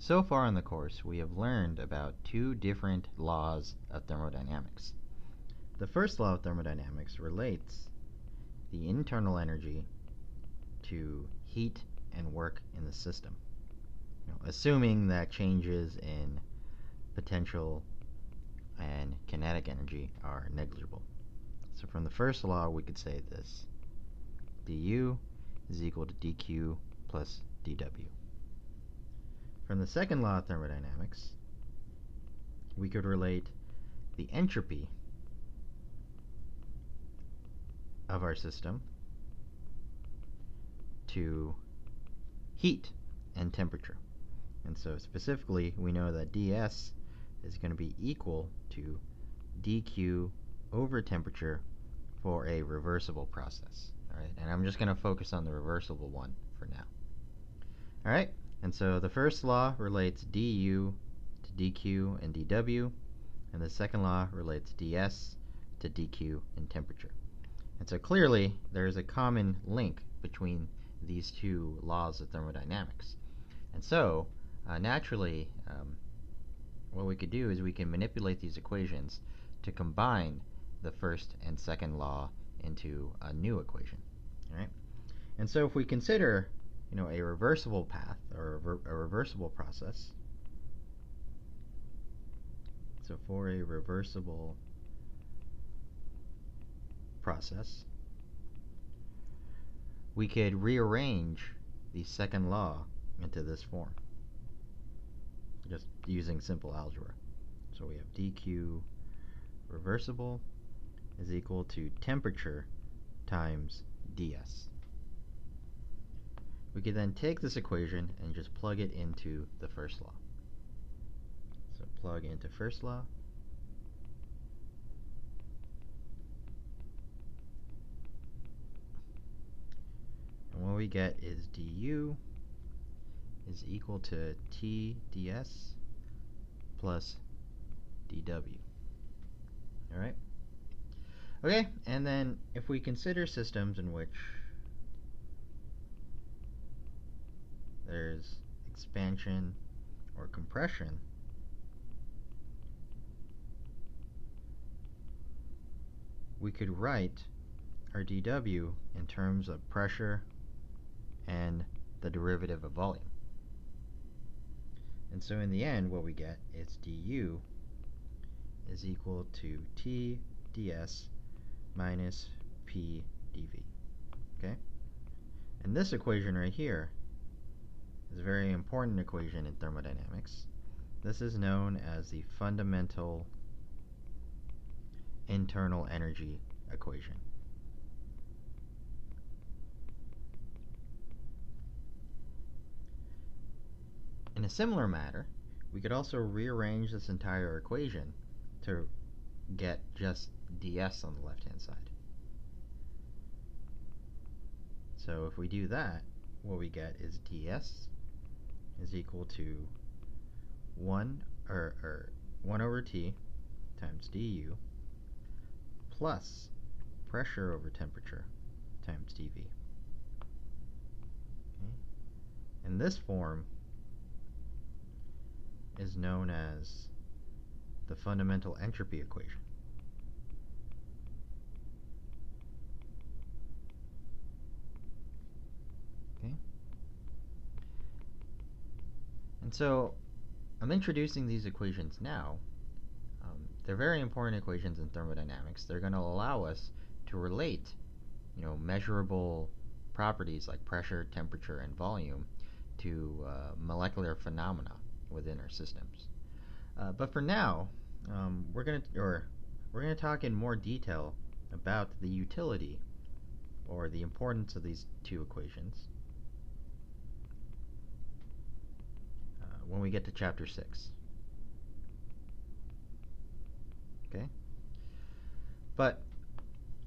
So far in the course, we have learned about two different laws of thermodynamics. The first law of thermodynamics relates the internal energy to heat and work in the system, assuming that changes in potential and kinetic energy are negligible. So from the first law, we could say this: du is equal to dq plus dw. From the second law of thermodynamics, we could relate the entropy of our system to heat and temperature. And so specifically, we know that ds is going to be equal to dq over temperature for a reversible process. All right, and I'm just going to focus on the reversible one for now. All right, and so the first law relates du to dq and dw, and the second law relates ds to dq and temperature. And so clearly, there is a common link between these two laws of thermodynamics. And so, naturally, what we could do is we can manipulate these equations to combine the first and second law into a new equation. All right? And so if we consider a reversible path or a reversible process, so for a reversible process, we could rearrange the second law into this form, just using simple algebra. So we have dq reversible is equal to temperature times ds. We could then take this equation and just plug it into the first law. So plug into first law. And what we get is du is equal to T ds plus dw. All right? Okay, and then if we consider systems in which there's expansion or compression, we could write our dw in terms of pressure and the derivative of volume. And so in the end, what we get is du is equal to T ds minus P dv. Okay? And this equation right here is a very important equation in thermodynamics. This is known as the fundamental internal energy equation. In a similar manner, we could also rearrange this entire equation to get just ds on the left-hand side. So if we do that, what we get is ds is equal to 1 over t times du plus pressure over temperature times dv. Okay? And this form is known as the fundamental entropy equation. Okay? And so I'm introducing these equations now. They're very important equations in thermodynamics. They're going to allow us to relate, measurable properties like pressure, temperature, and volume to molecular phenomena within our systems. But for now, we're going to talk in more detail about the utility or the importance of these two equations when we get to chapter 6. Okay? But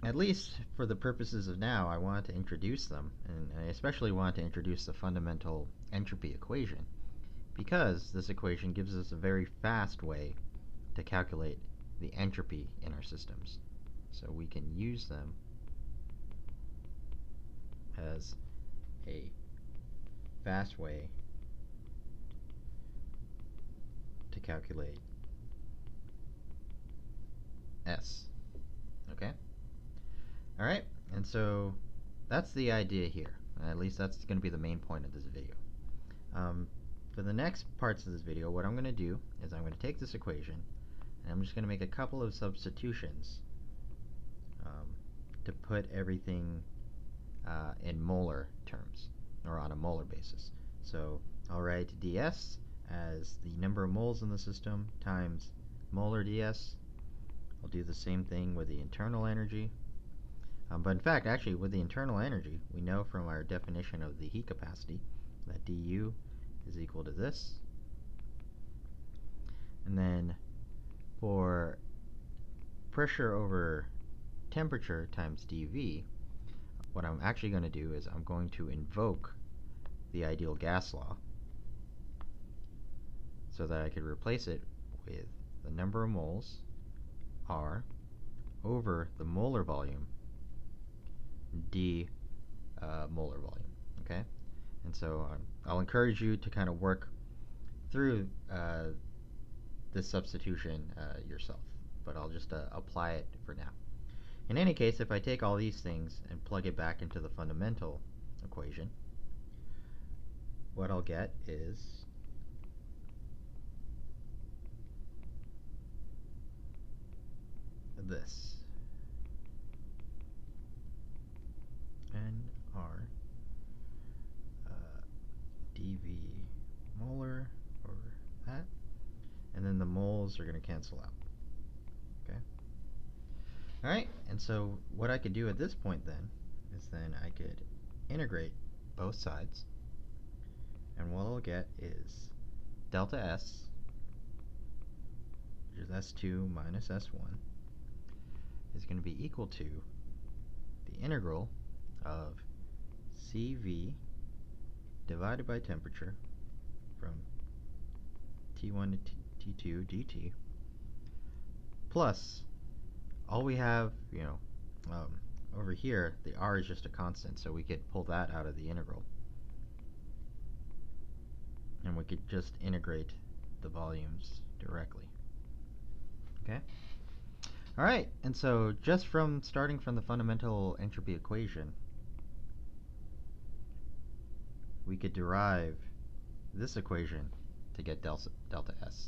at least for the purposes of now, I wanted to introduce them, and I especially wanted to introduce the fundamental entropy equation, because this equation gives us a very fast way to calculate the entropy in our systems. So we can use them as a fast way to calculate S. Okay? Alright, and so that's the idea here. At least that's going to be the main point of this video. For the next parts of this video, what I'm going to do is I'm going to take this equation and I'm just going to make a couple of substitutions to put everything in molar terms, or on a molar basis. So I'll write ds as the number of moles in the system times molar ds. I'll do the same thing with the internal energy. But in fact, actually, with the internal energy, we know from our definition of the heat capacity that du is equal to this. And then for pressure over temperature times dV, what I'm actually going to do is I'm going to invoke the ideal gas law so that I could replace it with the number of moles, R, over the molar volume, d molar volume. Okay? And so I'll encourage you to kind of work through this substitution yourself, but I'll just apply it for now. In any case, if I take all these things and plug it back into the fundamental equation, what I'll get is this. NR dV molar over that, and then the moles are going to cancel out. Okay. Alright, and so what I could do at this point then is then I could integrate both sides, and what I'll get is delta S, which is S2 minus S1, is going to be equal to the integral of Cv divided by temperature from T1 to T2 dt, plus all we have, over here, the R is just a constant, so we could pull that out of the integral. And we could just integrate the volumes directly. Okay? Alright, and so just from starting from the fundamental entropy equation, we could derive this equation to get delta S.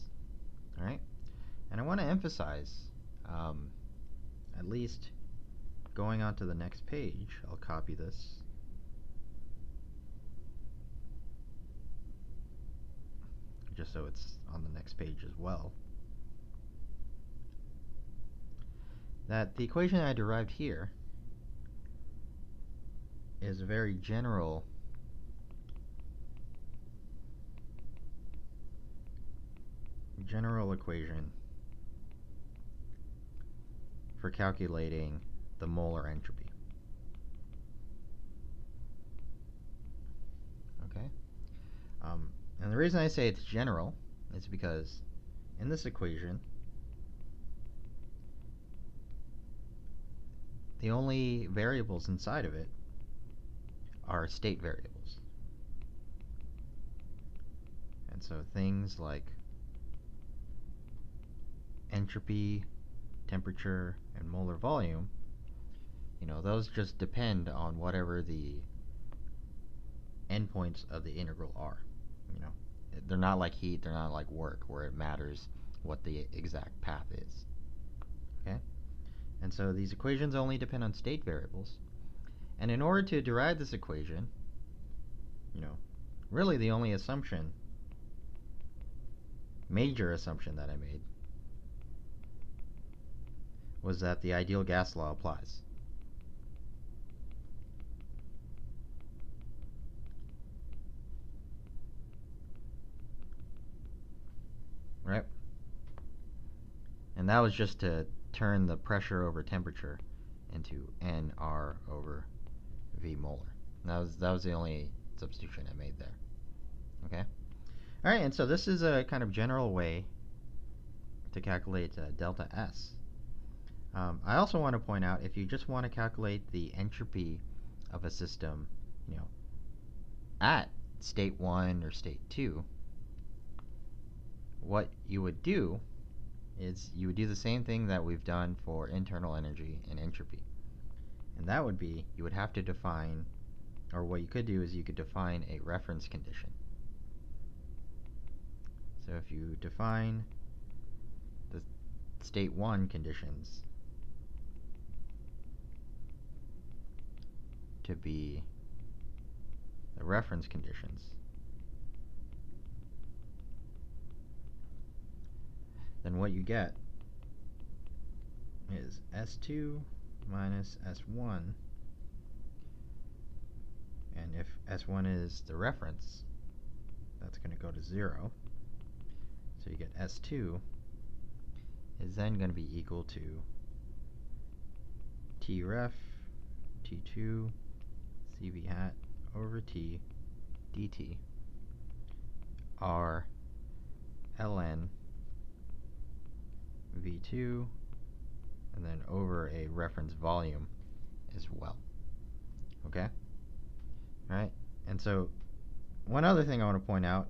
Alright? And I want to emphasize, at least going on to the next page, I'll copy this. Just so it's on the next page as well. That the equation I derived here is a very general equation for calculating the molar entropy. Okay? And the reason I say it's general is because in this equation, the only variables inside of it are state variables. And so things like entropy, temperature, and molar volume, those just depend on whatever the endpoints of the integral are. They're not like heat, they're not like work, where it matters what the exact path is. Okay? And so these equations only depend on state variables. And in order to derive this equation, really the only major assumption that I made was that the ideal gas law applies. Right? And that was just to turn the pressure over temperature into nR over V molar. That was the only substitution I made there. Okay? Alright, and so this is a kind of general way to calculate delta S. I also want to point out, if you just want to calculate the entropy of a system, at state 1 or state 2, what you would do is you would do the same thing that we've done for internal energy and entropy. And that would be, you would have to define, or what you could do is you could define a reference condition. So if you define the state 1 conditions to be the reference conditions, then what you get is S2 minus S1, and if S1 is the reference, that's going to go to 0. So you get S2 is then going to be equal to T ref T2 CV hat over T dt R ln V2 and then over a reference volume as well. Okay? Alright? And so one other thing I want to point out,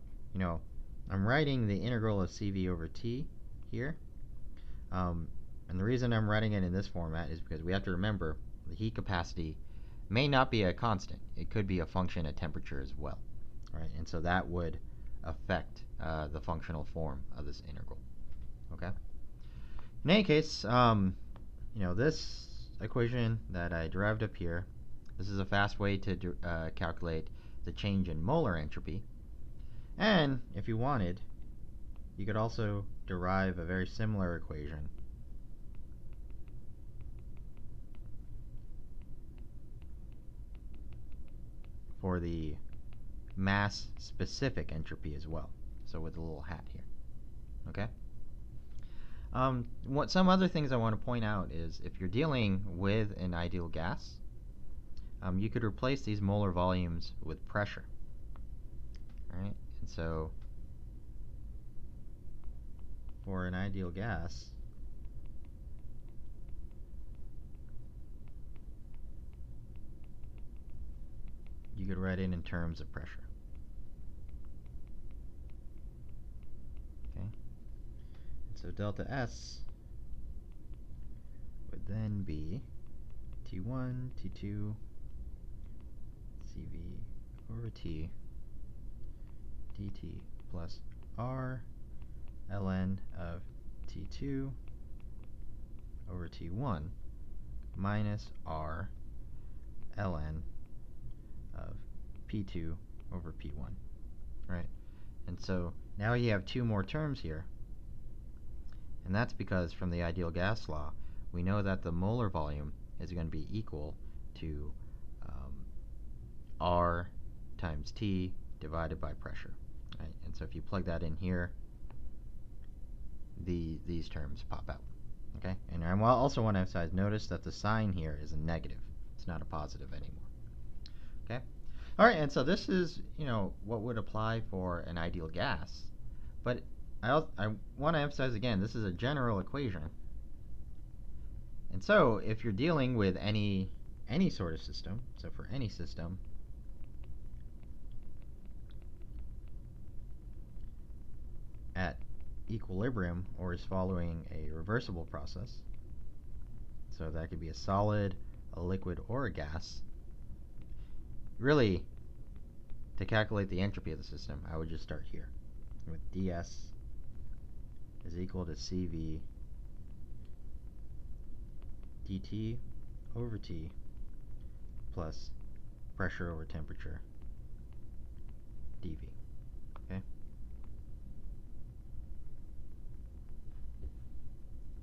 I'm writing the integral of CV over T here. And the reason I'm writing it in this format is because we have to remember the heat capacity may not be a constant. It could be a function at temperature as well. Right? And so that would affect the functional form of this integral. Okay? In any case, this equation that I derived up here, this is a fast way to calculate the change in molar entropy. And if you wanted, you could also derive a very similar equation for the mass-specific entropy as well. So with a little hat here. Okay? Some other things I want to point out is if you're dealing with an ideal gas, you could replace these molar volumes with pressure. Alright? And so for an ideal gas, you could write it in terms of pressure. Okay? And so delta S would then be T1, T2, CV over T dt plus R ln of T2 over T1 minus R ln of P2 over P1. Right? And so now you have two more terms here. And that's because from the ideal gas law, we know that the molar volume is going to be equal to R times T divided by pressure. Right? And so if you plug that in here, these terms pop out. Okay? And I also want to emphasize, notice that the sign here is a negative. It's not a positive anymore. Okay? All right, and so this is, what would apply for an ideal gas. But I want to emphasize again, this is a general equation. And so if you're dealing with any sort of system, so for any system, at equilibrium or is following a reversible process, so that could be a solid, a liquid, or a gas, really, to calculate the entropy of the system, I would just start here with ds is equal to Cv dt over T plus pressure over temperature dV. Okay?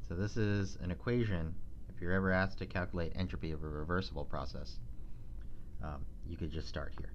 So this is an equation. If you're ever asked to calculate entropy of a reversible process, you could just start here.